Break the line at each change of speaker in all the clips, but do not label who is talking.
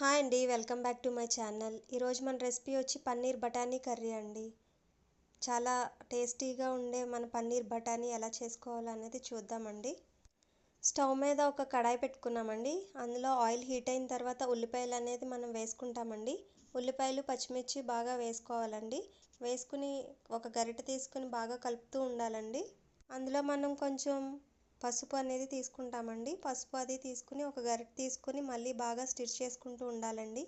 Hi అండి, welcome back to my channel. ఈరోజు మన రెసిపీ వచ్చి పన్నీర్ బఠానీ కర్రీ అండి. చాలా టేస్టీగా ఉండే మన పన్నీర్ బఠానీ ఎలా చేసుకోవాలనేది చూద్దామండి. స్టవ్ మీద ఒక కడాయి పెట్టుకున్నామండి. అందులో ఆయిల్ హీట్ అయిన తర్వాత ఉల్లిపాయలు అనేది మనం వేసుకుంటామండి. ఉల్లిపాయలు పచ్చిమిర్చి బాగా వేసుకోవాలండి. వేసుకుని ఒక గరిటె తీసుకుని బాగా కలుపుతూ ఉండాలండి. అందులో మనం కొంచెం పసుపు అనేది తీసుకుంటామండి. పసుపు అది తీసుకుని ఒక గరిటె తీసుకుని మళ్ళీ బాగా స్టిర్ చేసుకుంటూ ఉండాలండి.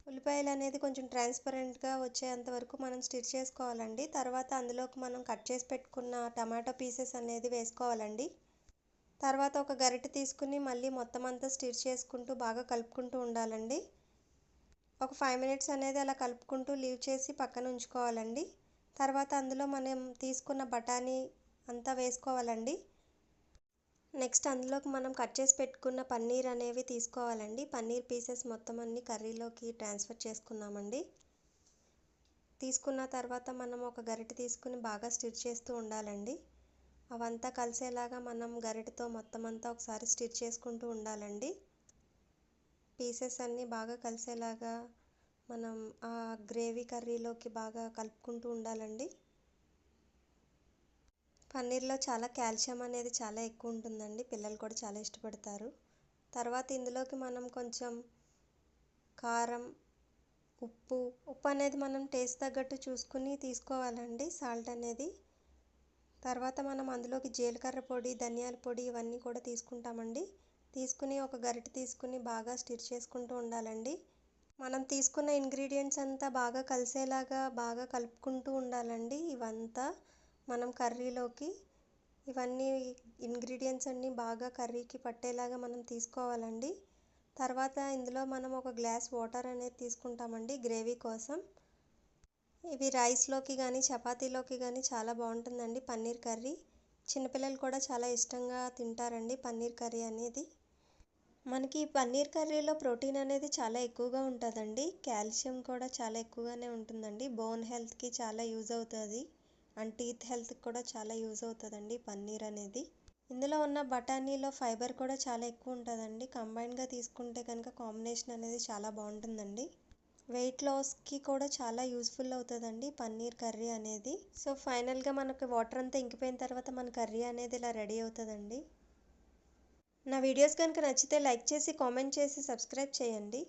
ఉల్లిపాయలు అనేది కొంచెం ట్రాన్స్పరెంట్గా వచ్చేంత వరకు మనం స్టిర్ చేసుకోవాలండి. తర్వాత అందులోకి మనం కట్ చేసి పెట్టుకున్న టమాటో పీసెస్ అనేది వేసుకోవాలండి. తర్వాత ఒక గరిటె తీసుకుని మళ్ళీ మొత్తం అంతా స్టిర్ చేసుకుంటూ బాగా కలుపుకుంటూ ఉండాలండి. ఒక 5 మినిట్స్ అనేది అలా కలుపుకుంటూ లీవ్ చేసి పక్కన ఉంచుకోవాలండి. తర్వాత అందులో మనం తీసుకున్న బఠానీ అంతా వేసుకోవాలండి. నెక్స్ట్ అందులోకి మనం కట్ చేసి పెట్టుకున్న పన్నీర్ అనేవి తీసుకోవాలండి. పన్నీర్ పీసెస్ మొత్తం అన్ని కర్రీలోకి ట్రాన్స్ఫర్ చేసుకున్నామండి. తీసుకున్న తర్వాత మనం ఒక గరిటె తీసుకుని బాగా స్టిర్ చేస్తూ ఉండాలండి. అవంతా కలిసేలాగా మనం గరిటెతో మొత్తం అంతా ఒకసారి స్టిర్ చేసుకుంటూ ఉండాలండి. పీసెస్ అన్నీ బాగా కలిసేలాగా మనం ఆ గ్రేవీ కర్రీలోకి బాగా కలుపుకుంటూ ఉండాలండి. పన్నీర్లో చాలా కాల్షియం అనేది చాలా ఎక్కువ ఉంటుందండి. పిల్లలు కూడా చాలా ఇష్టపడతారు. తర్వాత ఇందులోకి మనం కొంచెం కారం, ఉప్పు అనేది మనం టేస్ట్ తగ్గట్టు చూసుకుని తీసుకోవాలండి, సాల్ట్ అనేది. తర్వాత మనం అందులోకి జీలకర్ర పొడి, ధనియాల పొడి ఇవన్నీ కూడా తీసుకుంటామండి. తీసుకుని ఒక గరిటె తీసుకుని బాగా స్టిర్ చేసుకుంటూ ఉండాలండి. మనం తీసుకున్న ఇంగ్రీడియంట్స్ అంతా బాగా కలిసేలాగా బాగా కలుపుకుంటూ ఉండాలండి. ఇవంతా మనం కర్రీలోకి ఇవన్నీ ఇంగ్రీడియంట్స్ అన్నీ బాగా కర్రీకి పట్టేలాగా మనం తీసుకోవాలండి. తర్వాత ఇందులో మనం ఒక గ్లాస్ వాటర్ అనేది తీసుకుంటామండి గ్రేవీ కోసం. ఇవి రైస్లోకి కానీ చపాతీలోకి కానీ చాలా బాగుంటుందండి పన్నీర్ కర్రీ. చిన్నపిల్లలు కూడా చాలా ఇష్టంగా తింటారండి పన్నీర్ కర్రీ అనేది. మనకి పన్నీర్ కర్రీలో ప్రోటీన్ అనేది చాలా ఎక్కువగా ఉంటుందండి. కాల్షియం కూడా చాలా ఎక్కువగానే ఉంటుందండి. బోన్ హెల్త్కి చాలా యూజ్ అవుతుంది. అండ్ టీత్ హెల్త్కి కూడా చాలా యూజ్ అవుతుందండి పన్నీర్ అనేది. ఇందులో ఉన్న బఠానీలో ఫైబర్ కూడా చాలా ఎక్కువ ఉంటుందండి. కంబైన్డ్గా తీసుకుంటే కనుక కాంబినేషన్ అనేది చాలా బాగుంటుందండి. వెయిట్ లాస్కి కూడా చాలా యూస్ఫుల్ అవుతుందండి పన్నీర్ కర్రీ అనేది. సో ఫైనల్గా మనకు వాటర్ అంతా ఇంకిపోయిన తర్వాత మన కర్రీ అనేది ఇలా రెడీ అవుతుందండి. నా వీడియోస్ కనుక నచ్చితే లైక్ చేసి కామెంట్ చేసి సబ్స్క్రైబ్ చేయండి.